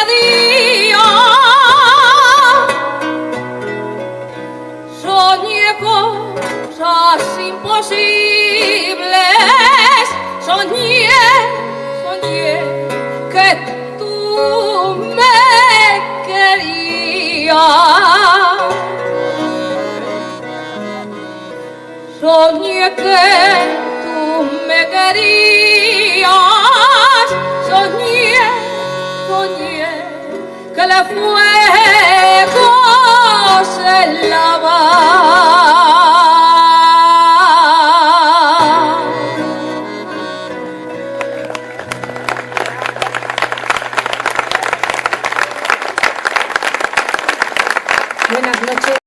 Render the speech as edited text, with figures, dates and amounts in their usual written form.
día soñé cosas imposibles, soñé que tú me querías, soñé que tú me querías, soñé que el fuego se